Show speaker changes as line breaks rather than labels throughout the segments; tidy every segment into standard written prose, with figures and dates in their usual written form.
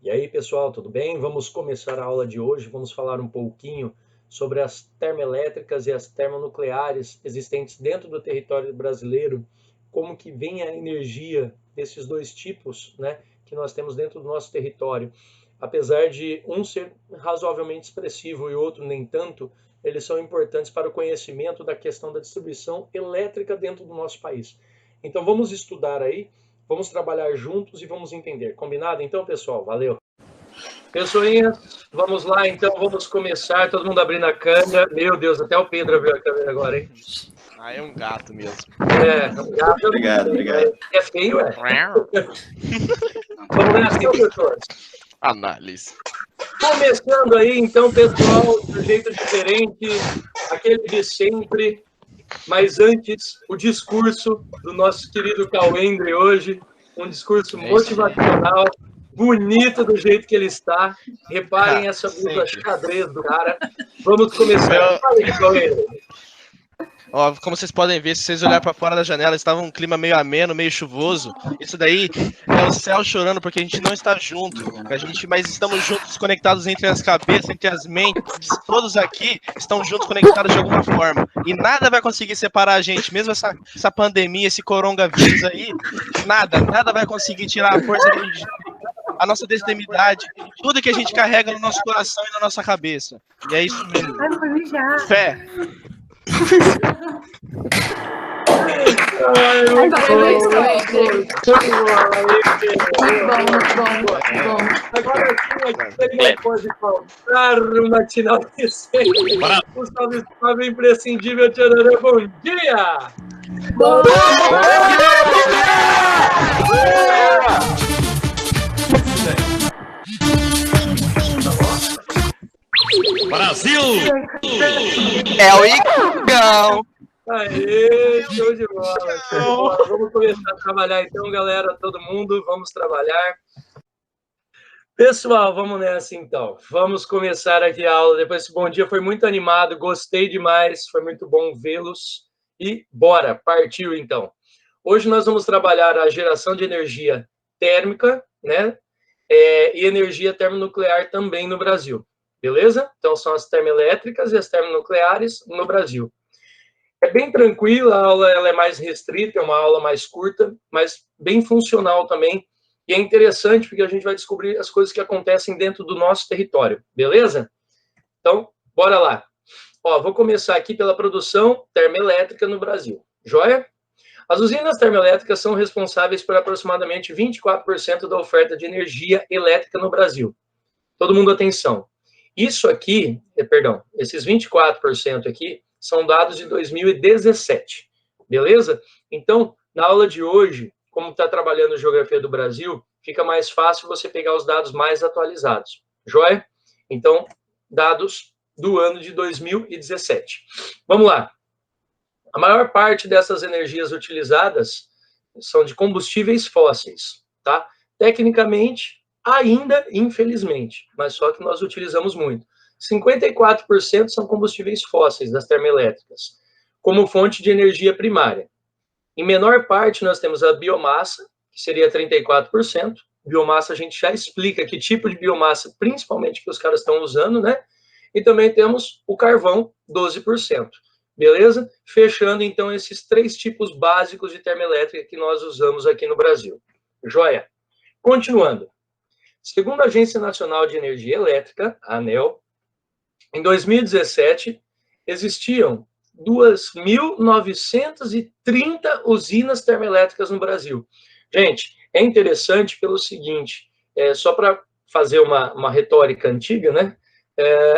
E aí, pessoal, tudo bem? Vamos começar a aula de hoje. Vamos falar um pouquinho sobre as termoelétricas e as termonucleares existentes dentro do território brasileiro, como que vem a energia desses dois tipos, né, que nós temos dentro do nosso território. Apesar de um ser razoavelmente expressivo e outro nem tanto, eles são importantes para o conhecimento da questão da distribuição elétrica dentro do nosso país. Então vamos estudar aí, vamos trabalhar juntos e vamos entender. Combinado? Então, pessoal, valeu! Pessoinhas, vamos lá, então, vamos começar. Todo mundo abrindo a câmera. Meu Deus, até o Pedro abriu a câmera agora, hein?
Ah, é um gato mesmo.
Um gato.
Obrigado.
É feio, é? Vamos nessa, então, pessoas.
Análise.
Começando aí, então, pessoal, de um jeito diferente, aquele de sempre. Mas antes, o discurso do nosso querido Cauendre hoje, um discurso motivacional, bonito do jeito que ele está. Reparem essa blusa xadrez do cara. Vamos começar. Fala aí, Cauendre.
Ó, como vocês podem ver, se vocês olharem para fora da janela, estava um clima meio ameno, meio chuvoso. Isso daí é o céu chorando porque a gente não está junto. Mas estamos juntos, conectados entre as cabeças, entre as mentes. Todos aqui estão juntos, conectados de alguma forma. E nada vai conseguir separar a gente, mesmo essa pandemia, esse coronavírus aí. Nada vai conseguir tirar a força da gente, a nossa destemidade, tudo que a gente carrega no nosso coração e na nossa cabeça. E é isso mesmo. Fé.
Agora sim, aqui pode faltar um matinal decente. O salve imprescindível, Tchararã, bom dia!
Bom
Brasil!
É o Igão!
Aê, show de bola! Vamos começar a trabalhar então, galera, todo mundo, vamos trabalhar. Pessoal, vamos nessa então. Vamos começar aqui a aula. Depois desse bom dia, foi muito animado, gostei demais, foi muito bom vê-los. E bora, partiu então. Hoje nós vamos trabalhar a geração de energia térmica, né? E energia termonuclear também no Brasil. Beleza? Então, são as termoelétricas e as termonucleares no Brasil. É bem tranquila, a aula ela é mais restrita, é uma aula mais curta, mas bem funcional também. E é interessante porque a gente vai descobrir as coisas que acontecem dentro do nosso território. Beleza? Então, bora lá. Ó, vou começar aqui pela produção termoelétrica no Brasil. Joia? As usinas termoelétricas são responsáveis por aproximadamente 24% da oferta de energia elétrica no Brasil. Todo mundo atenção. Isso aqui, esses 24% aqui são dados de 2017, beleza? Então, na aula de hoje, como está trabalhando Geografia do Brasil, fica mais fácil você pegar os dados mais atualizados, joia? Então, dados do ano de 2017. Vamos lá. A maior parte dessas energias utilizadas são de combustíveis fósseis, tá? Tecnicamente, ainda, infelizmente, mas só que nós utilizamos muito. 54% são combustíveis fósseis das termoelétricas, como fonte de energia primária. Em menor parte, nós temos a biomassa, que seria 34%. Biomassa, a gente já explica que tipo de biomassa, principalmente, que os caras estão usando, né? E também temos o carvão, 12%. Beleza? Fechando, então, esses três tipos básicos de termoelétrica que nós usamos aqui no Brasil. Joia? Continuando. Segundo a Agência Nacional de Energia Elétrica, a ANEEL, em 2017, existiam 2.930 usinas termoelétricas no Brasil. Gente, é interessante pelo seguinte, só para fazer uma retórica antiga, né?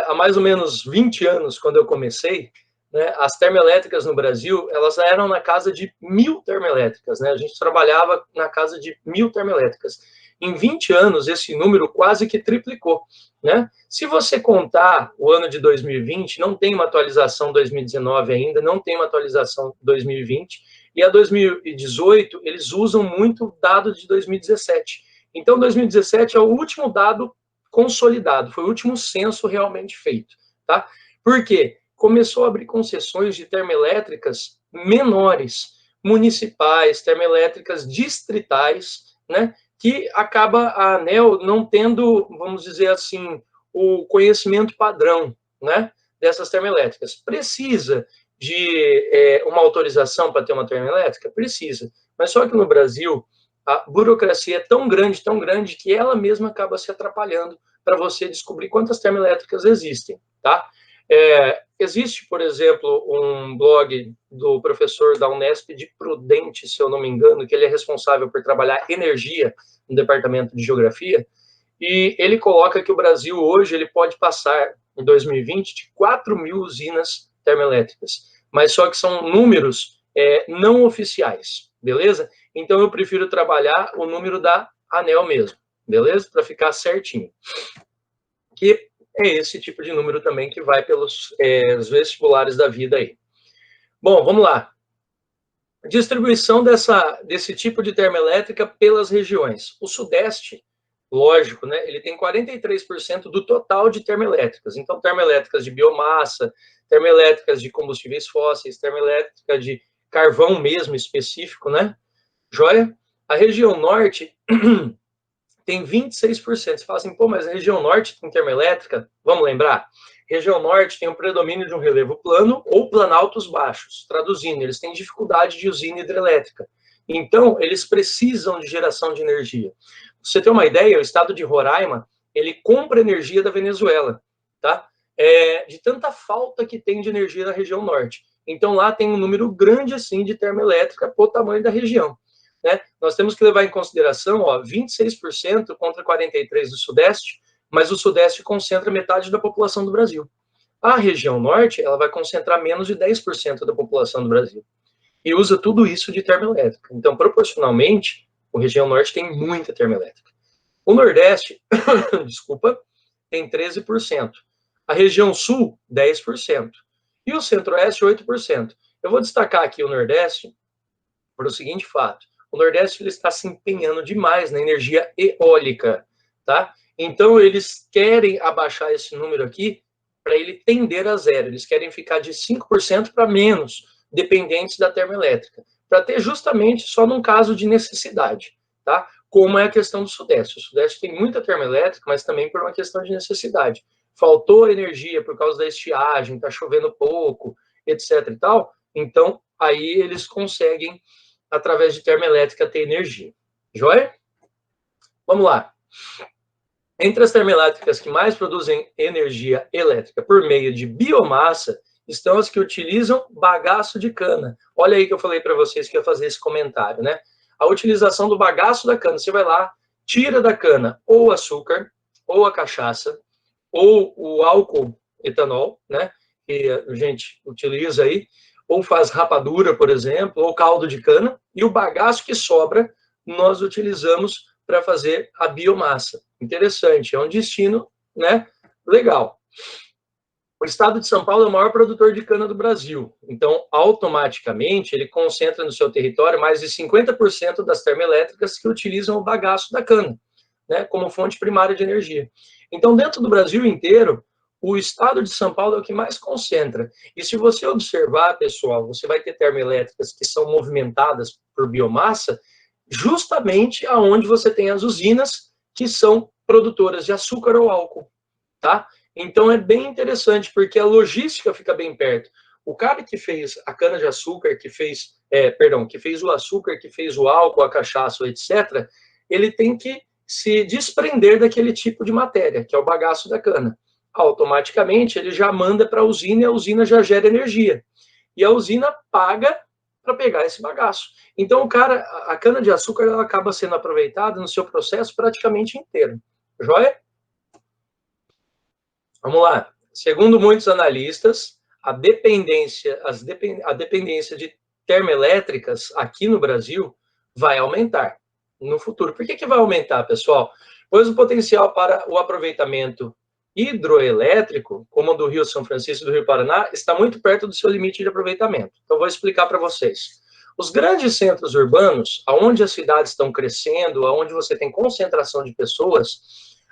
Há mais ou menos 20 anos, quando eu comecei, né, as termoelétricas no Brasil, elas eram na casa de 1.000 termoelétricas, né? A gente trabalhava na casa de 1.000 termoelétricas. Em 20 anos, esse número quase que triplicou, né? Se você contar o ano de 2020, não tem uma atualização 2019 ainda, não tem uma atualização 2020, e a 2018, eles usam muito dado de 2017. Então, 2017 é o último dado consolidado, foi o último censo realmente feito, tá? Por quê? Começou a abrir concessões de termoelétricas menores, municipais, termoelétricas distritais, né? que acaba a ANEEL não tendo, vamos dizer assim, o conhecimento padrão, né, dessas termoelétricas. Precisa de uma autorização para ter uma termoelétrica? Precisa. Mas só que no Brasil, a burocracia é tão grande, que ela mesma acaba se atrapalhando para você descobrir quantas termoelétricas existem, tá? Existe, por exemplo, um blog do professor da Unesp de Prudente, se eu não me engano, que ele é responsável por trabalhar energia no departamento de geografia, e ele coloca que o Brasil hoje ele pode passar, em 2020, de 4.000 usinas termoelétricas, mas só que são números não oficiais, beleza? Então eu prefiro trabalhar o número da ANEEL mesmo, beleza? Para ficar certinho. Que é esse tipo de número também que vai pelos os vestibulares da vida aí. Bom, vamos lá. Distribuição desse tipo de termoelétrica pelas regiões. O Sudeste, lógico, né, ele tem 43% do total de termoelétricas. Então, termoelétricas de biomassa, termoelétricas de combustíveis fósseis, termoelétrica de carvão mesmo específico, né? Joia? A região Norte tem 26%. Você fala assim, pô, mas a região Norte tem termoelétrica? Vamos lembrar? Região Norte tem o predomínio de um relevo plano ou planaltos baixos. Traduzindo, eles têm dificuldade de usina hidrelétrica. Então, eles precisam de geração de energia. Pra você ter uma ideia, o estado de Roraima, ele compra energia da Venezuela, tá? De tanta falta que tem de energia na região Norte. Então, lá tem um número grande, assim, de termoelétrica pro tamanho da região. Né? Nós temos que levar em consideração, 26% contra 43% do Sudeste, mas o Sudeste concentra metade da população do Brasil. A região Norte, ela vai concentrar menos de 10% da população do Brasil. E usa tudo isso de termoelétrica. Então, proporcionalmente, a região Norte tem muita termoelétrica. O Nordeste, desculpa, tem 13%. A região Sul, 10%. E o Centro-Oeste, 8%. Eu vou destacar aqui o Nordeste por o seguinte fato. O Nordeste ele está se empenhando demais na energia eólica, tá? Então, eles querem abaixar esse número aqui para ele tender a zero. Eles querem ficar de 5% para menos dependentes da termoelétrica, para ter justamente só num caso de necessidade, tá? Como é a questão do Sudeste. O Sudeste tem muita termoelétrica, mas também por uma questão de necessidade. Faltou energia por causa da estiagem, está chovendo pouco, etc. e tal. Então, aí eles conseguem através de termoelétrica ter energia. Joia? Vamos lá. Entre as termoelétricas que mais produzem energia elétrica por meio de biomassa, estão as que utilizam bagaço de cana. Olha aí que eu falei para vocês que ia fazer esse comentário, né? A utilização do bagaço da cana. Você vai lá, tira da cana ou o açúcar, ou a cachaça, ou o álcool etanol, né? Que a gente utiliza aí, ou faz rapadura, por exemplo, ou caldo de cana, e o bagaço que sobra nós utilizamos para fazer a biomassa. Interessante, é um destino, né, legal. O estado de São Paulo é o maior produtor de cana do Brasil, então, automaticamente, ele concentra no seu território mais de 50% das termoelétricas que utilizam o bagaço da cana, né, como fonte primária de energia. Então, dentro do Brasil inteiro, o estado de São Paulo é o que mais concentra. E se você observar, pessoal, você vai ter termoelétricas que são movimentadas por biomassa, justamente aonde você tem as usinas que são produtoras de açúcar ou álcool, tá? Então é bem interessante, porque a logística fica bem perto. O cara que fez a cana-de-açúcar, que fez o açúcar, que fez o álcool, a cachaça, etc., ele tem que se desprender daquele tipo de matéria, que é o bagaço da cana. Automaticamente ele já manda para a usina e a usina já gera energia. E a usina paga para pegar esse bagaço. Então, a cana-de-açúcar ela acaba sendo aproveitada no seu processo praticamente inteiro. Joia? Vamos lá. Segundo muitos analistas, a dependência de termoelétricas aqui no Brasil vai aumentar no futuro. Por que vai aumentar, pessoal? Pois o potencial para o aproveitamento hidroelétrico, como o do Rio São Francisco e do Rio Paraná, está muito perto do seu limite de aproveitamento. Então, vou explicar para vocês. Os grandes centros urbanos, onde as cidades estão crescendo, onde você tem concentração de pessoas,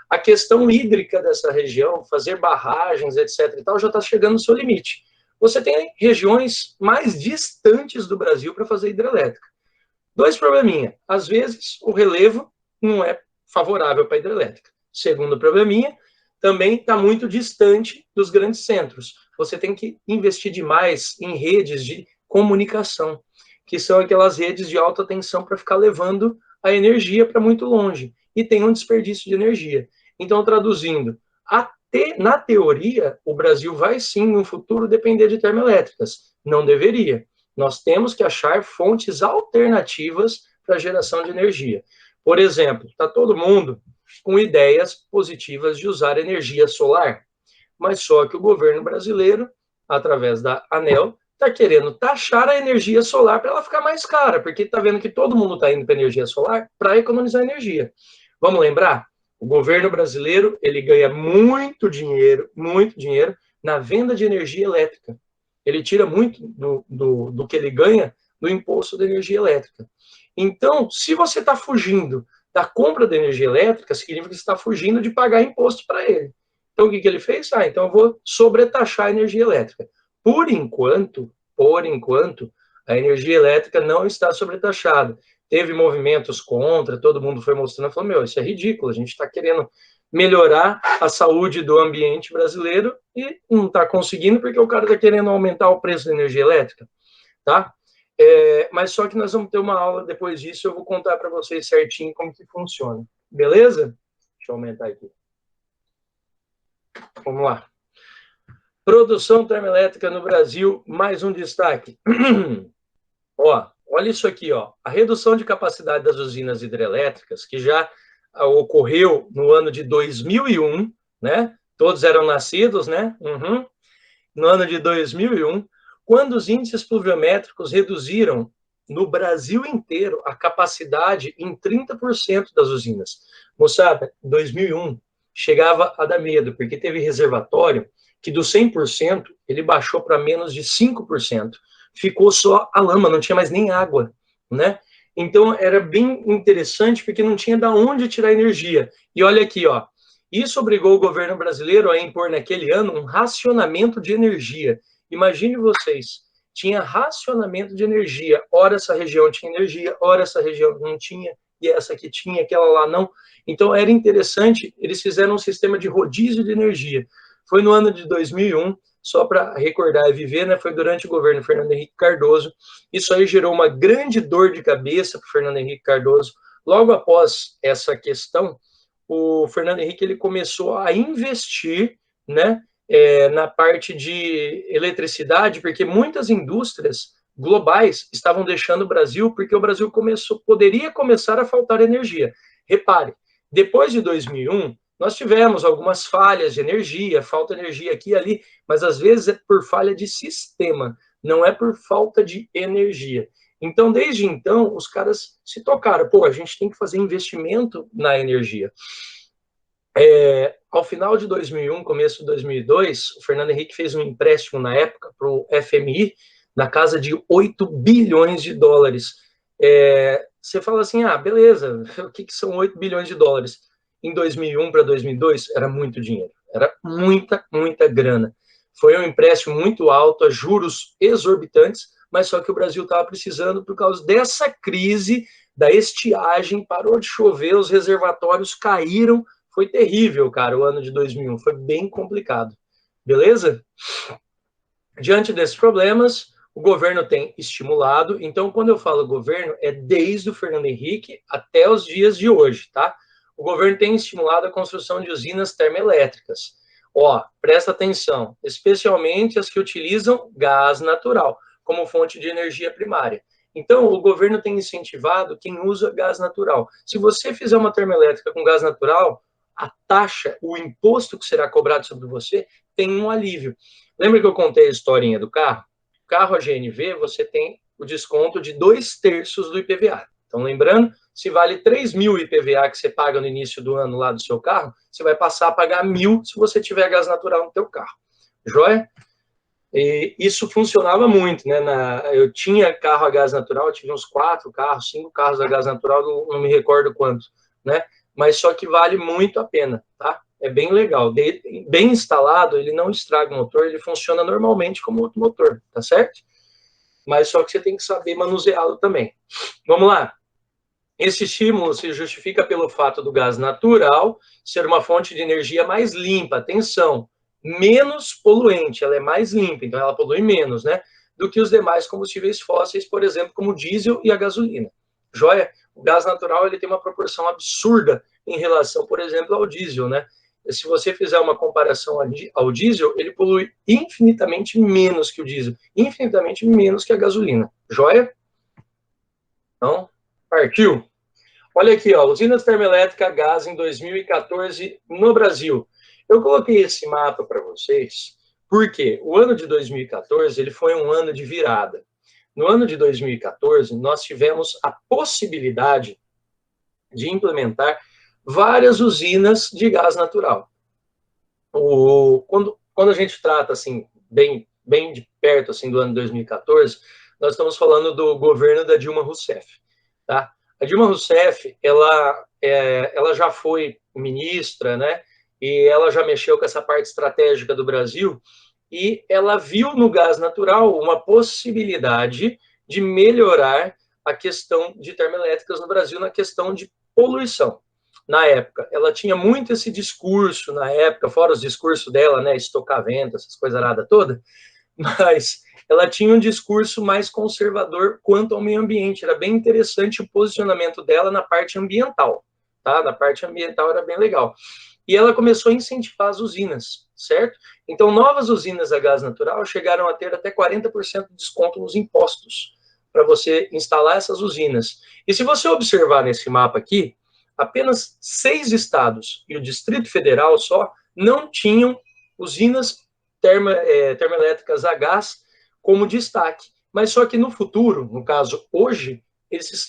a questão hídrica dessa região, fazer barragens, etc. e tal, já está chegando no seu limite. Você tem regiões mais distantes do Brasil para fazer hidrelétrica. Dois probleminha. Às vezes, o relevo não é favorável para a hidrelétrica. Segundo probleminha, também está muito distante dos grandes centros. Você tem que investir demais em redes de comunicação, que são aquelas redes de alta tensão para ficar levando a energia para muito longe. E tem um desperdício de energia. Então, traduzindo, na teoria, o Brasil vai sim, no futuro, depender de termoelétricas. Não deveria. Nós temos que achar fontes alternativas para a geração de energia. Por exemplo, está todo mundo com ideias positivas de usar energia solar, mas só que o governo brasileiro, através da ANEEL, está querendo taxar a energia solar para ela ficar mais cara, porque está vendo que todo mundo está indo para energia solar para economizar energia. Vamos lembrar? O governo brasileiro, ele ganha muito dinheiro na venda de energia elétrica. Ele tira muito do que ele ganha do imposto da energia elétrica. Então, se você está fugindo da compra de energia elétrica, significa que você está fugindo de pagar imposto para ele. Então, o que ele fez? Então eu vou sobretaxar a energia elétrica. Por enquanto, a energia elétrica não está sobretaxada. Teve movimentos contra, todo mundo foi mostrando, falou, isso é ridículo, a gente está querendo melhorar a saúde do ambiente brasileiro e não está conseguindo porque o cara está querendo aumentar o preço da energia elétrica, tá? Mas só que nós vamos ter uma aula depois disso, eu vou contar para vocês certinho como que funciona, beleza? Deixa eu aumentar aqui. Vamos lá. Produção termoelétrica no Brasil, mais um destaque. Olha isso aqui, a redução de capacidade das usinas hidrelétricas, que já ocorreu no ano de 2001, né? Todos eram nascidos, né? No ano de 2001, quando os índices pluviométricos reduziram no Brasil inteiro a capacidade em 30% das usinas. Moçada, 2001 chegava a dar medo, porque teve reservatório que do 100% ele baixou para menos de 5%. Ficou só a lama, não tinha mais nem água, né? Então era bem interessante porque não tinha de onde tirar energia. E olha aqui, isso obrigou o governo brasileiro a impor naquele ano um racionamento de energia. Imagine vocês, tinha racionamento de energia. Ora essa região tinha energia, ora essa região não tinha, e essa aqui tinha, aquela lá não. Então era interessante, eles fizeram um sistema de rodízio de energia. Foi no ano de 2001, só para recordar e viver, né? Foi durante o governo Fernando Henrique Cardoso. Isso aí gerou uma grande dor de cabeça para o Fernando Henrique Cardoso. Logo após essa questão, o Fernando Henrique ele começou a investir, né, na parte de eletricidade, porque muitas indústrias globais estavam deixando o Brasil, porque o Brasil poderia começar a faltar energia. Repare, depois de 2001, nós tivemos algumas falhas de energia, falta de energia aqui e ali, mas às vezes é por falha de sistema, não é por falta de energia. Então, desde então, os caras se tocaram. A gente tem que fazer investimento na energia. Ao final de 2001, começo de 2002, o Fernando Henrique fez um empréstimo na época para o FMI, na casa de 8 bilhões de dólares. Você fala assim, beleza, o que são 8 bilhões de dólares? Em 2001 para 2002, era muito dinheiro, era muita grana. Foi um empréstimo muito alto, a juros exorbitantes, mas só que o Brasil estava precisando por causa dessa crise da estiagem, parou de chover, os reservatórios caíram, foi terrível, cara, o ano de 2001, foi bem complicado, beleza? Diante desses problemas, o governo tem estimulado, então quando eu falo governo, é desde o Fernando Henrique até os dias de hoje, tá? O governo tem estimulado a construção de usinas termoelétricas. Presta atenção, especialmente as que utilizam gás natural como fonte de energia primária. Então, o governo tem incentivado quem usa gás natural. Se você fizer uma termoelétrica com gás natural, a taxa, o imposto que será cobrado sobre você, tem um alívio. Lembra que eu contei a historinha do carro? O carro a GNV, você tem o desconto de 2/3 do IPVA. Então, lembrando, se vale 3 mil IPVA que você paga no início do ano lá do seu carro, você vai passar a pagar 1.000 se você tiver gás natural no teu carro. Joia? E isso funcionava muito, né? Eu tinha carro a gás natural, eu tive uns 4 carros, 5 carros a gás natural, não me recordo quanto, né? Mas só que vale muito a pena, tá? É bem legal. Bem instalado, ele não estraga o motor, ele funciona normalmente como outro motor, tá certo? Mas só que você tem que saber manuseá-lo também. Vamos lá. Esse estímulo se justifica pelo fato do gás natural ser uma fonte de energia mais limpa, atenção, menos poluente, ela é mais limpa, então ela polui menos, né, do que os demais combustíveis fósseis, por exemplo, como o diesel e a gasolina. Joia? O gás natural ele tem uma proporção absurda em relação, por exemplo, ao diesel, né? Se você fizer uma comparação ao diesel, ele polui infinitamente menos que o diesel, infinitamente menos que a gasolina. Joia? Então, partiu. Olha aqui, ó, usinas termoelétricas a gás em 2014 no Brasil. Eu coloquei esse mapa para vocês porque o ano de 2014 ele foi um ano de virada. No ano de 2014, nós tivemos a possibilidade de implementar várias usinas de gás natural. Quando a gente trata assim bem de perto assim do ano de 2014, nós estamos falando do governo da Dilma Rousseff, tá? A Dilma Rousseff, ela já foi ministra, né? E ela já mexeu com essa parte estratégica do Brasil e ela viu no gás natural uma possibilidade de melhorar a questão de termoelétricas no Brasil na questão de poluição. Na época, ela tinha muito esse discurso, na época, fora os discursos dela, né, estocar vento, essas coisas arada toda, mas ela tinha um discurso mais conservador quanto ao meio ambiente. Era bem interessante o posicionamento dela na parte ambiental, tá? Na parte ambiental era bem legal. E ela começou a incentivar as usinas, certo? Então, novas usinas a gás natural chegaram a ter até 40% de desconto nos impostos para você instalar essas usinas. E se você observar nesse mapa aqui, apenas 6 estados e o Distrito Federal só não tinham usinas termoelétricas a gás como destaque. Mas só que no futuro, no caso hoje,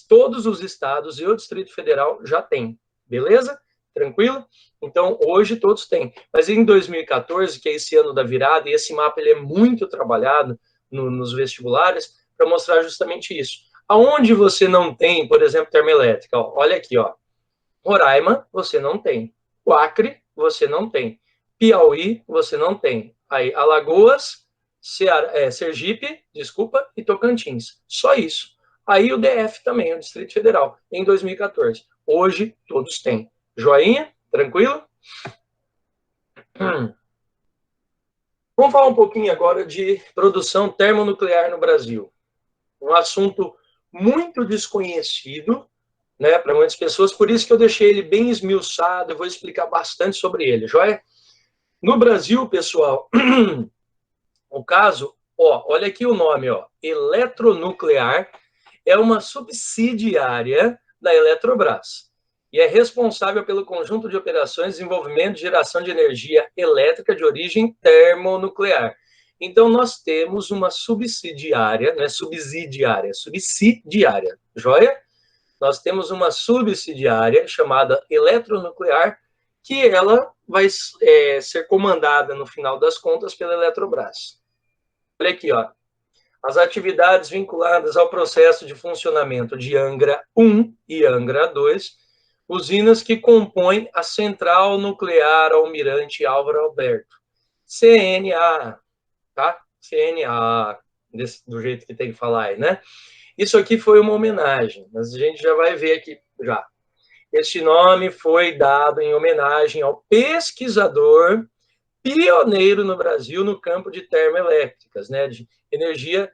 todos os estados e o Distrito Federal já têm. Beleza? Tranquilo? Então, hoje todos têm. Mas em 2014, que é esse ano da virada, e esse mapa ele é muito trabalhado nos vestibulares para mostrar justamente isso. Aonde você não tem, por exemplo, termoelétrica? Ó, olha aqui, ó. Roraima, você não tem. O Acre, você não tem. Piauí, você não tem. Aí, Alagoas, Sergipe, desculpa, e Tocantins. Só isso. Aí o DF também, o Distrito Federal, em 2014. Hoje, todos têm. Joinha? Tranquilo? Vamos falar um pouquinho agora de produção termonuclear no Brasil. Um assunto muito desconhecido, né, para muitas pessoas, por isso que eu deixei ele bem esmiuçado, eu vou explicar bastante sobre ele, joia? No Brasil, pessoal, o caso, ó, olha aqui o nome, ó, Eletronuclear é uma subsidiária da Eletrobras e é responsável pelo conjunto de operações, desenvolvimento e geração de energia elétrica de origem termonuclear. Então, nós temos uma subsidiária, não é subsidiária, subsidiária, joia? Nós temos uma subsidiária chamada Eletronuclear, que ela vai ser comandada, no final das contas, pela Eletrobras. Olha aqui, ó. As atividades vinculadas ao processo de funcionamento de Angra 1 e Angra 2, usinas que compõem a Central Nuclear Almirante Álvaro Alberto. CNA, tá? CNA, do jeito que tem que falar aí, né? Isso aqui foi uma homenagem, mas a gente já vai ver aqui já. Este nome foi dado em homenagem ao pesquisador pioneiro no Brasil no campo de termoelétricas, né, de energia,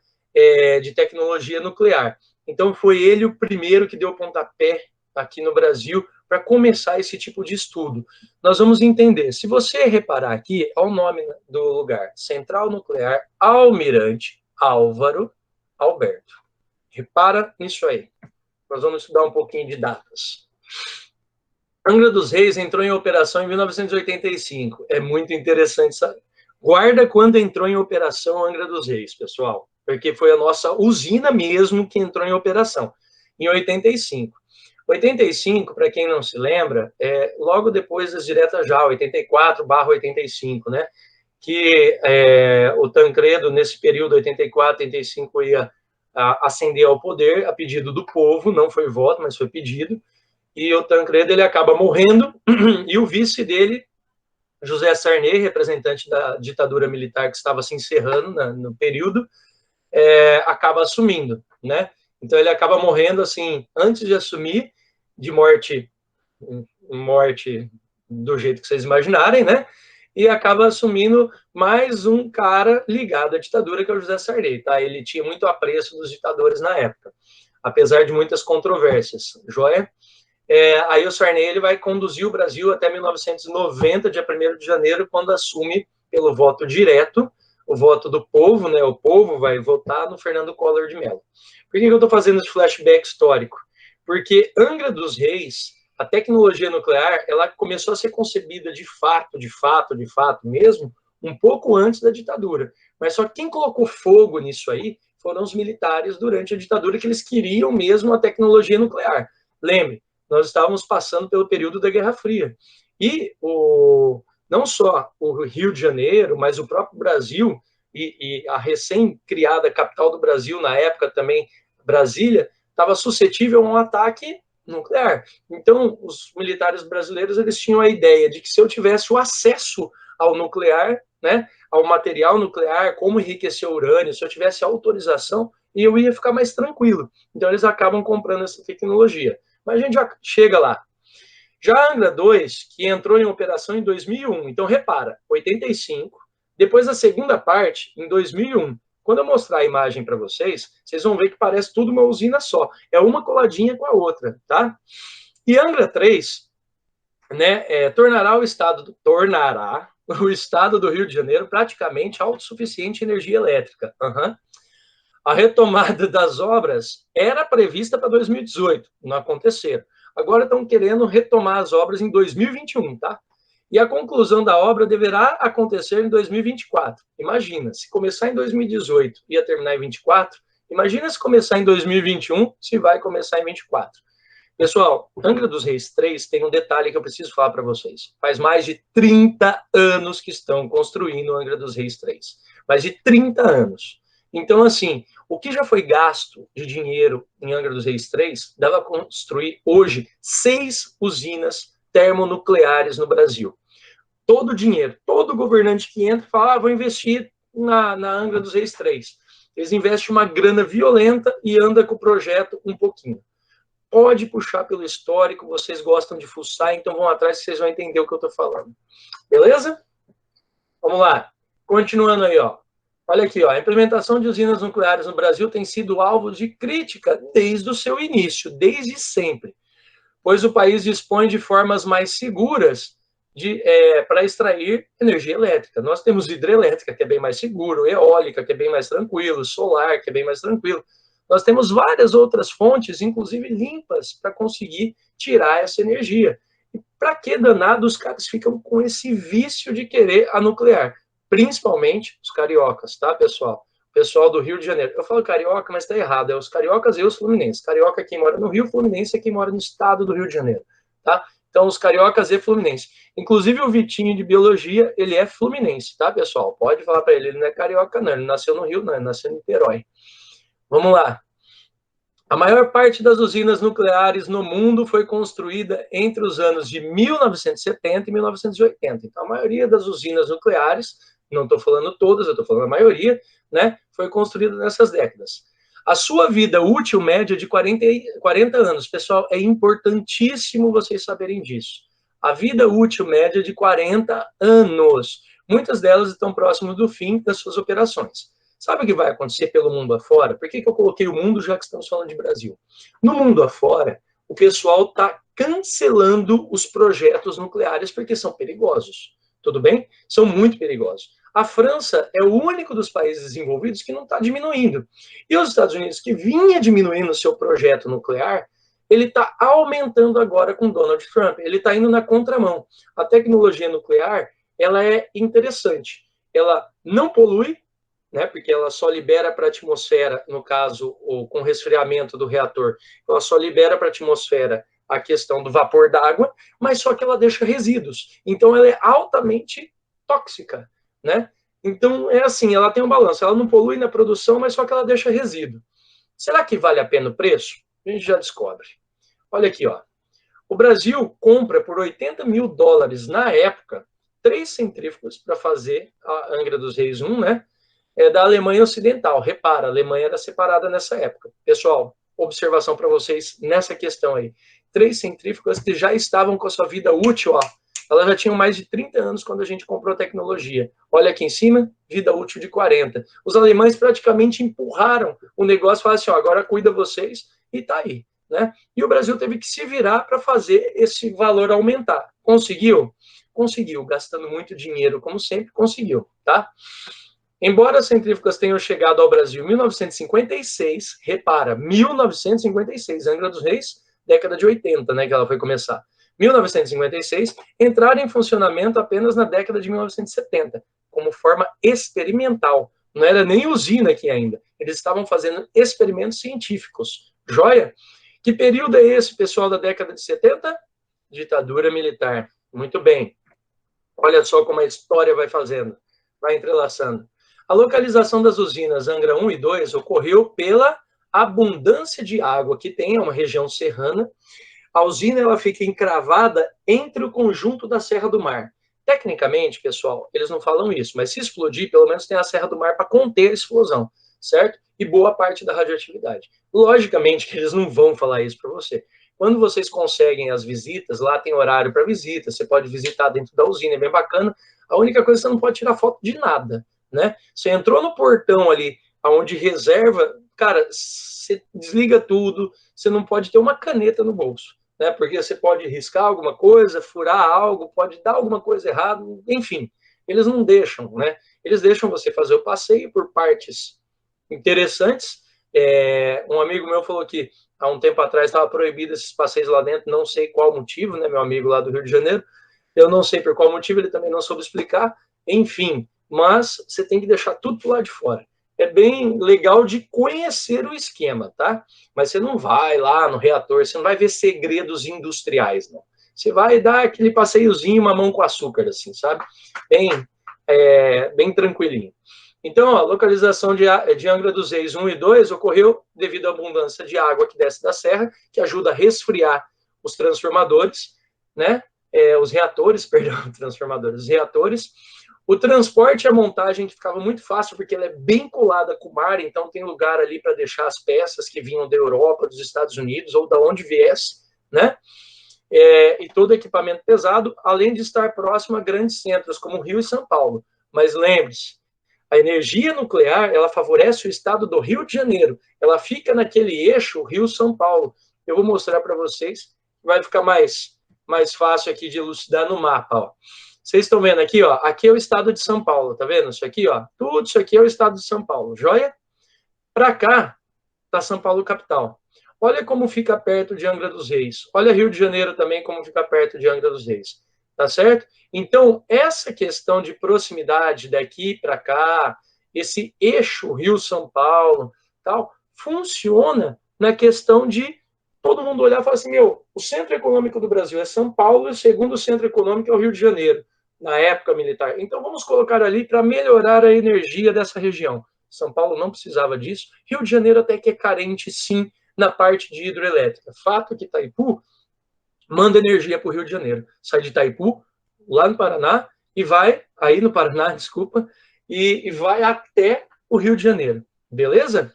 de tecnologia nuclear. Então, foi ele o primeiro que deu pontapé aqui no Brasil para começar esse tipo de estudo. Nós vamos entender. Se você reparar aqui, é o nome do lugar, Central Nuclear Almirante Álvaro Alberto. Repara nisso aí. Nós vamos estudar um pouquinho de datas. Angra dos Reis entrou em operação em 1985. É muito interessante, sabe? Guarda quando entrou em operação Angra dos Reis, pessoal. Porque foi a nossa usina mesmo que entrou em operação. Em 85. 85, para quem não se lembra, é logo depois das diretas já, 84/85, né? Que o Tancredo, nesse período, 84, 85, ia ascender ao poder a pedido do povo, não foi voto, mas foi pedido, e o Tancredo ele acaba morrendo, e o vice dele, José Sarney, representante da ditadura militar que estava se encerrando no período, acaba assumindo, né? Então ele acaba morrendo, assim, antes de assumir, de morte do jeito que vocês imaginarem, né? E acaba assumindo mais um cara ligado à ditadura, que é o José Sarney, tá? Ele tinha muito apreço dos ditadores na época, apesar de muitas controvérsias, joia? Aí o Sarney ele vai conduzir o Brasil até 1990, dia 1º de janeiro, quando assume pelo voto direto, o voto do povo, né? O povo vai votar no Fernando Collor de Mello. Por que eu estou fazendo esse flashback histórico? Porque Angra dos Reis, a tecnologia nuclear, ela começou a ser concebida de fato mesmo, um pouco antes da ditadura. Mas só quem colocou fogo nisso aí foram os militares durante a ditadura, que eles queriam mesmo a tecnologia nuclear. Lembre, nós estávamos passando pelo período da Guerra Fria. E não só o Rio de Janeiro, mas o próprio Brasil e a recém-criada capital do Brasil, na época também, Brasília, estava suscetível a um ataque nuclear. Então, os militares brasileiros eles tinham a ideia de que se eu tivesse o acesso ao nuclear, né, ao material nuclear, como enriquecer o urânio, se eu tivesse autorização, eu ia ficar mais tranquilo. Então, eles acabam comprando essa tecnologia. Mas a gente já chega lá. Já a Angra 2, que entrou em operação em 2001, então repara, 85, depois a segunda parte, em 2001. Quando eu mostrar a imagem para vocês, vocês vão ver que parece tudo uma usina só. É uma coladinha com a outra, tá? E Angra 3, né, tornará o estado do Rio de Janeiro praticamente autossuficiente em energia elétrica. A retomada das obras era prevista para 2018, não aconteceram. Agora estão querendo retomar as obras em 2021, tá? E a conclusão da obra deverá acontecer em 2024. Imagina, se começar em 2018 e ia terminar em 24, imagina se começar em 2021, se vai começar em 24. Pessoal, Angra dos Reis 3 tem um detalhe que eu preciso falar para vocês. Faz mais de 30 anos que estão construindo Angra dos Reis 3. Mais de 30 anos. Então, assim, o que já foi gasto de dinheiro em Angra dos Reis 3 dava para construir hoje 6 usinas termonucleares no Brasil. Todo o dinheiro, todo governante que entra fala, vou investir na Angra dos Reis 3. Eles investem uma grana violenta e anda com o projeto um pouquinho. Pode puxar pelo histórico, vocês gostam de fuçar, então vão atrás que vocês vão entender o que eu estou falando. Beleza? Vamos lá. Continuando aí, ó. Olha aqui, ó. A implementação de usinas nucleares no Brasil tem sido alvo de crítica desde o seu início, desde sempre, pois o país dispõe de formas mais seguras para extrair energia elétrica. Nós temos hidrelétrica, que é bem mais seguro, eólica, que é bem mais tranquilo, solar, que é bem mais tranquilo. Nós temos várias outras fontes, inclusive limpas, para conseguir tirar essa energia. E para que danado os caras ficam com esse vício de querer a nuclear? Principalmente os cariocas, tá, pessoal? Pessoal do Rio de Janeiro. Eu falo carioca, mas está errado. É os cariocas e os fluminenses. Carioca é quem mora no Rio, Fluminense é quem mora no estado do Rio de Janeiro, tá? Então, os cariocas e fluminense. Inclusive, o Vitinho de Biologia, ele é fluminense, tá, pessoal? Pode falar para ele não é carioca, não. Ele nasceu no Rio, não. Ele nasceu em Niterói. Vamos lá. A maior parte das usinas nucleares no mundo foi construída entre os anos de 1970 e 1980. Então, a maioria das usinas nucleares, não estou falando todas, eu estou falando a maioria, né, foi construída nessas décadas. A sua vida útil média é de 40 anos. Pessoal, é importantíssimo vocês saberem disso. A vida útil média é de 40 anos. Muitas delas estão próximas do fim das suas operações. Sabe o que vai acontecer pelo mundo afora? Por que eu coloquei o mundo, já que estamos falando de Brasil? No mundo afora, o pessoal está cancelando os projetos nucleares porque são perigosos. Tudo bem? São muito perigosos. A França é o único dos países desenvolvidos que não está diminuindo. E os Estados Unidos, que vinha diminuindo o seu projeto nuclear, ele está aumentando agora com Donald Trump. Ele está indo na contramão. A tecnologia nuclear, ela é interessante. Ela não polui, né, porque ela só libera para a atmosfera, no caso, com o resfriamento do reator, ela só libera para a atmosfera a questão do vapor d'água, mas só que ela deixa resíduos. Então, ela é altamente tóxica, né? Então, é assim, ela tem um balanço, ela não polui na produção, mas só que ela deixa resíduo. Será que vale a pena o preço? A gente já descobre. Olha aqui, ó. O Brasil compra por $80 mil na época 3 centrífugas para fazer a Angra dos Reis 1, né? Da Alemanha Ocidental. Repara, a Alemanha era separada nessa época. Pessoal, observação para vocês nessa questão aí. 3 centrífugas que já estavam com a sua vida útil, ó. Elas já tinham mais de 30 anos quando a gente comprou a tecnologia. Olha aqui em cima, vida útil de 40. Os alemães praticamente empurraram o negócio, falaram assim, ó, agora cuida vocês, e tá aí, né? E o Brasil teve que se virar para fazer esse valor aumentar. Conseguiu? Conseguiu, gastando muito dinheiro, como sempre, conseguiu, tá? Embora as centrífugas tenham chegado ao Brasil em 1956, repara, 1956, Angra dos Reis, década de 80, né, que ela foi começar. 1956, entraram em funcionamento apenas na década de 1970, como forma experimental. Não era nem usina aqui ainda. Eles estavam fazendo experimentos científicos. Joia? Que período é esse, pessoal, da década de 70? Ditadura militar. Muito bem. Olha só como a história vai fazendo, vai entrelaçando. A localização das usinas Angra 1 e 2 ocorreu pela abundância de água que tem, é uma região serrana. A usina ela fica encravada entre o conjunto da Serra do Mar. Tecnicamente, pessoal, eles não falam isso, mas se explodir, pelo menos tem a Serra do Mar para conter a explosão, certo? E boa parte da radioatividade. Logicamente que eles não vão falar isso para você. Quando vocês conseguem as visitas, lá tem horário para visita, você pode visitar dentro da usina, é bem bacana. A única coisa é que você não pode tirar foto de nada, né? Você entrou no portão ali, onde reserva, cara, você desliga tudo, você não pode ter uma caneta no bolso, né? Porque você pode riscar alguma coisa, furar algo, pode dar alguma coisa errada, enfim, eles não deixam, né? Eles deixam você fazer o passeio por partes interessantes. Um amigo meu falou que há um tempo atrás estava proibido esses passeios lá dentro, não sei qual motivo, né? Meu amigo lá do Rio de Janeiro, eu não sei por qual motivo, ele também não soube explicar, enfim, mas você tem que deixar tudo pro lado de fora. É bem legal de conhecer o esquema, tá? Mas você não vai lá no reator, você não vai ver segredos industriais, não. Você vai dar aquele passeiozinho, mamão com açúcar, assim, sabe? Bem tranquilinho. Então, a localização de Angra dos Reis 1 e 2 ocorreu devido à abundância de água que desce da serra, que ajuda a resfriar os transformadores, né? Os reatores, perdão, transformadores, os reatores. O transporte e a montagem que ficava muito fácil, porque ela é bem colada com o mar, então tem lugar ali para deixar as peças que vinham da Europa, dos Estados Unidos, ou da onde viesse, né? E todo equipamento pesado, além de estar próximo a grandes centros, como Rio e São Paulo. Mas lembre-se, a energia nuclear, ela favorece o estado do Rio de Janeiro. Ela fica naquele eixo Rio-São Paulo. Eu vou mostrar para vocês, vai ficar mais fácil aqui de elucidar no mapa, ó. Vocês estão vendo aqui, ó, aqui é o estado de São Paulo, tá vendo? Isso aqui, ó, tudo isso aqui é o estado de São Paulo, joia? Para cá, tá São Paulo capital. Olha como fica perto de Angra dos Reis. Olha Rio de Janeiro também como fica perto de Angra dos Reis, tá certo? Então, essa questão de proximidade daqui para cá, esse eixo Rio-São Paulo, tal, funciona na questão de todo mundo olhar e falar assim, meu, o centro econômico do Brasil é São Paulo e o segundo centro econômico é o Rio de Janeiro, na época militar. Então, vamos colocar ali para melhorar a energia dessa região. São Paulo não precisava disso. Rio de Janeiro até que é carente, sim, na parte de hidroelétrica. Fato que Itaipu manda energia para o Rio de Janeiro. Sai de Itaipu, lá no Paraná, e vai, aí no Paraná, desculpa, e vai até o Rio de Janeiro. Beleza?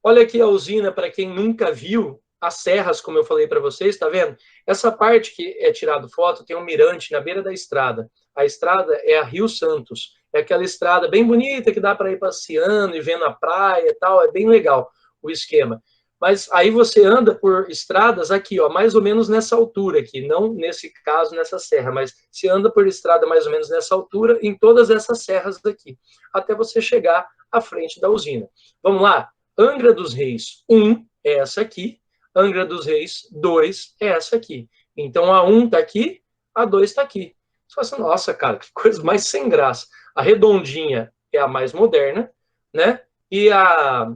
Olha aqui a usina, para quem nunca viu, as serras, como eu falei para vocês, tá vendo? Essa parte que é tirado foto tem um mirante na beira da estrada. A estrada é a Rio Santos. É aquela estrada bem bonita que dá para ir passeando e vendo a praia e tal. É bem legal o esquema. Mas aí você anda por estradas aqui, ó, mais ou menos nessa altura aqui. Não nesse caso, nessa serra, mas você anda por estrada mais ou menos nessa altura em todas essas serras aqui. Até você chegar à frente da usina. Vamos lá? Angra dos Reis 1 é essa aqui. Angra dos Reis 2 é essa aqui. Então, a 1 está aqui, a 2 está aqui. Você fala assim, nossa, cara, que coisa mais sem graça. A redondinha é a mais moderna, né? E a,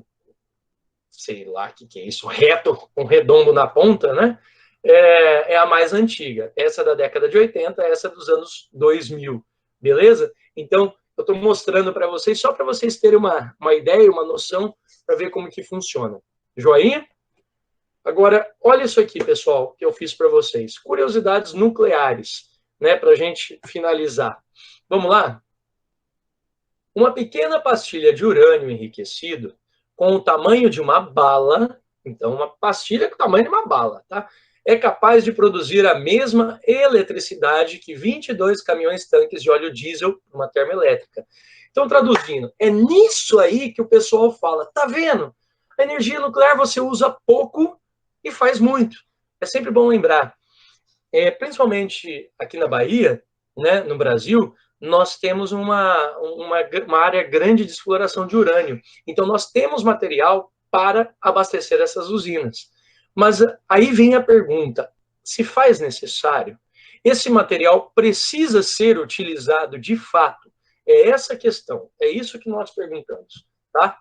sei lá o que é isso, reto, com redondo na ponta, né? É a mais antiga. Essa é da década de 80, essa é dos anos 2000. Beleza? Então, eu estou mostrando para vocês, só para vocês terem uma ideia, uma noção, para ver como que funciona. Joinha? Agora, olha isso aqui, pessoal, que eu fiz para vocês. Curiosidades nucleares, né, para a gente finalizar. Vamos lá? Uma pequena pastilha de urânio enriquecido, com o tamanho de uma bala, Então, uma pastilha com o tamanho de uma bala, tá? É capaz de produzir a mesma eletricidade que 22 caminhões-tanques de óleo diesel, uma termoelétrica. Então, traduzindo, é nisso aí que o pessoal fala, tá vendo? A energia nuclear você usa pouco e faz muito. É sempre bom lembrar. Principalmente aqui na Bahia, né, no Brasil, nós temos uma área grande de exploração de urânio. Então, nós temos material para abastecer essas usinas. Mas aí vem a pergunta, se faz necessário? Esse material precisa ser utilizado de fato? É essa a questão, é isso que nós perguntamos, tá?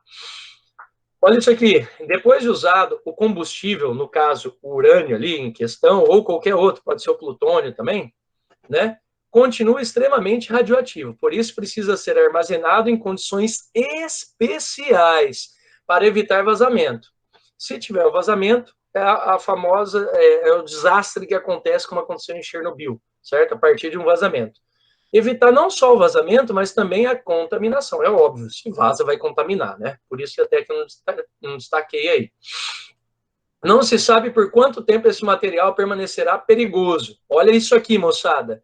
Olha isso aqui, depois de usado o combustível, no caso o urânio ali em questão, ou qualquer outro, pode ser o plutônio também, né? Continua extremamente radioativo, por isso precisa ser armazenado em condições especiais para evitar vazamento. Se tiver o vazamento, é a famosa, o desastre que acontece como aconteceu em Chernobyl, certo? A partir de um vazamento. Evitar não só o vazamento, mas também a contaminação. É óbvio, se vaza vai contaminar, né? Por isso que até que eu não destaquei aí. Não se sabe por quanto tempo esse material permanecerá perigoso. Olha isso aqui, moçada.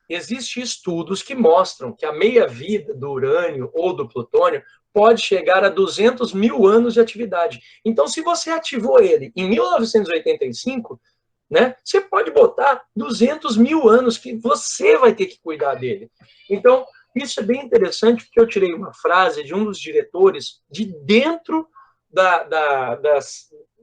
Existem estudos que mostram que a meia-vida do urânio ou do plutônio pode chegar a 200 mil anos de atividade. Então, se você ativou ele em 1985, né, você pode botar 200 mil anos que você vai ter que cuidar dele. Então, isso é bem interessante, porque eu tirei uma frase de um dos diretores de dentro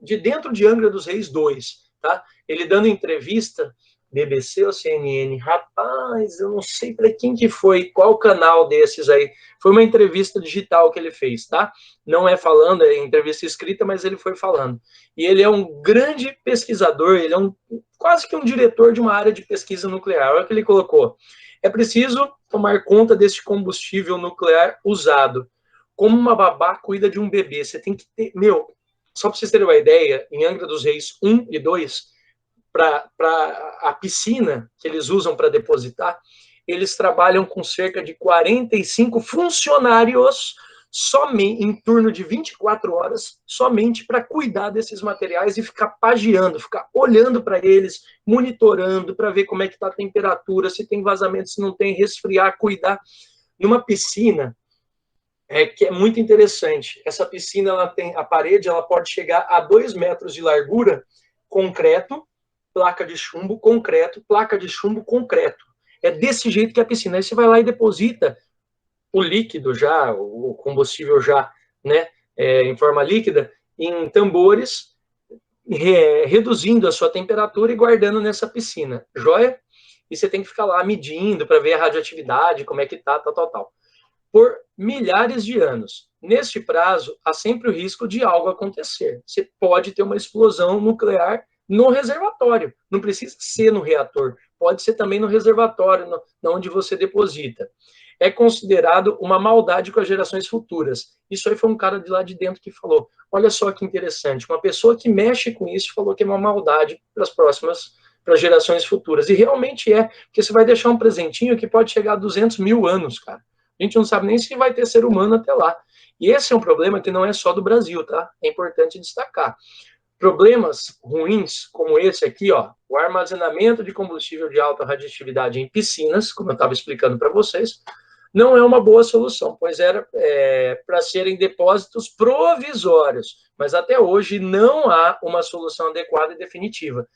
de dentro de Angra dos Reis 2, tá? Ele dando entrevista, BBC ou CNN, rapaz, eu não sei para quem que foi, qual canal desses aí, foi uma entrevista digital que ele fez, tá? Não é falando, é entrevista escrita, mas ele foi falando. E ele é um grande pesquisador, ele é quase que um diretor de uma área de pesquisa nuclear. Olha o que ele colocou. É preciso tomar conta deste combustível nuclear usado, como uma babá cuida de um bebê. Você tem que ter, só para vocês terem uma ideia, em Angra dos Reis 1 e 2, para a piscina que eles usam para depositar, eles trabalham com cerca de 45 funcionários somente em turno de 24 horas, somente para cuidar desses materiais e ficar pagiando, ficar olhando para eles, monitorando para ver como é que está a temperatura, se tem vazamento, se não tem, resfriar, cuidar. Numa piscina, que é muito interessante. Essa piscina, ela tem a parede, ela pode chegar a 2 metros de largura, concreto, placa de chumbo, concreto, placa de chumbo, concreto. É desse jeito que é a piscina. Aí você vai lá e deposita o líquido já, o combustível já, né, em forma líquida, em tambores, reduzindo a sua temperatura e guardando nessa piscina. Joia? E você tem que ficar lá medindo para ver a radioatividade, como é que tá, tal. Por milhares de anos. Neste prazo, há sempre o risco de algo acontecer. Você pode ter uma explosão nuclear no reservatório. Não precisa ser no reator. Pode ser também no reservatório, onde você deposita. É considerado uma maldade com as gerações futuras. Isso aí foi um cara de lá de dentro que falou. Olha só que interessante. Uma pessoa que mexe com isso falou que é uma maldade para as gerações futuras. E realmente é, porque você vai deixar um presentinho que pode chegar a 200 mil anos, cara. A gente não sabe nem se vai ter ser humano até lá. E esse é um problema que não é só do Brasil, tá? É importante destacar. Problemas ruins, como esse aqui, ó, o armazenamento de combustível de alta radioatividade em piscinas, como eu estava explicando para vocês, não é uma boa solução, pois era para serem depósitos provisórios, mas até hoje não há uma solução adequada e definitiva.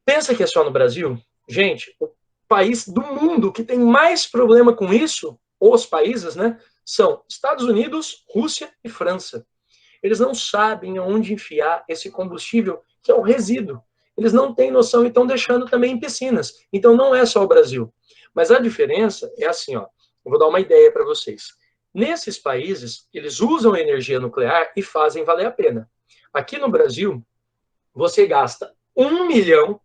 Pensa que é só no Brasil? Gente, o país do mundo que tem mais problema com isso, os países, né, são Estados Unidos, Rússia e França. Eles não sabem aonde enfiar esse combustível, que é o resíduo. Eles não têm noção e estão deixando também em piscinas. Então, não é só o Brasil. Mas a diferença é assim, ó. Eu vou dar uma ideia para vocês. Nesses países, eles usam a energia nuclear e fazem valer a pena. Aqui no Brasil, você gasta R$1 milhão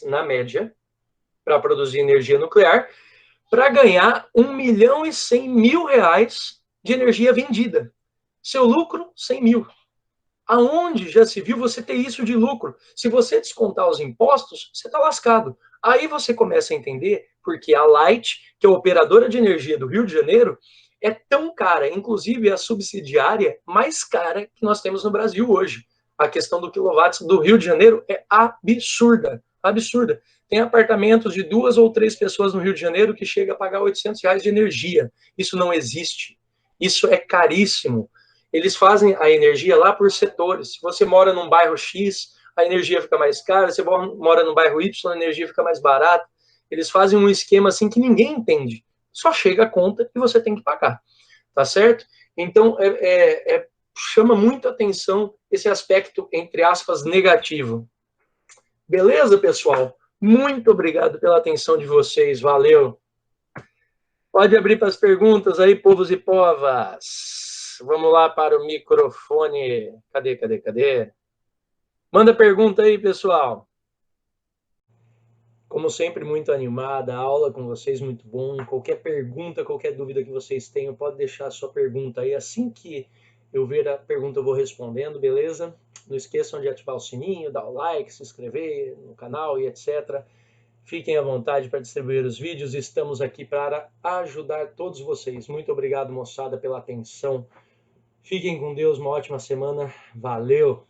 na média para produzir energia nuclear, para ganhar R$1.100.000 de energia vendida. Seu lucro, 100 mil. Aonde já se viu você ter isso de lucro? Se você descontar os impostos, você está lascado. Aí você começa a entender porque a Light, que é a operadora de energia do Rio de Janeiro, é tão cara, inclusive a subsidiária mais cara que nós temos no Brasil hoje. A questão do quilowatts do Rio de Janeiro é absurda, absurda. Tem apartamentos de 2 ou 3 pessoas no Rio de Janeiro que chega a pagar R$800 de energia. Isso não existe. Isso é caríssimo. Eles fazem a energia lá por setores. Se você mora num bairro X, a energia fica mais cara. Se você mora num bairro Y, a energia fica mais barata. Eles fazem um esquema assim que ninguém entende. Só chega a conta e você tem que pagar. Tá certo? Então, chama muito atenção esse aspecto, entre aspas, negativo. Beleza, pessoal? Muito obrigado pela atenção de vocês. Valeu. Pode abrir para as perguntas aí, povos e povas. Vamos lá para o microfone. Cadê? Manda pergunta aí, pessoal. Como sempre, muito animada. A aula com vocês, muito bom. Qualquer pergunta, qualquer dúvida que vocês tenham, pode deixar a sua pergunta aí. Assim que eu ver a pergunta, eu vou respondendo, beleza? Não esqueçam de ativar o sininho, dar o like, se inscrever no canal e etc. Fiquem à vontade para distribuir os vídeos. Estamos aqui para ajudar todos vocês. Muito obrigado, moçada, pela atenção. Fiquem com Deus, uma ótima semana. Valeu!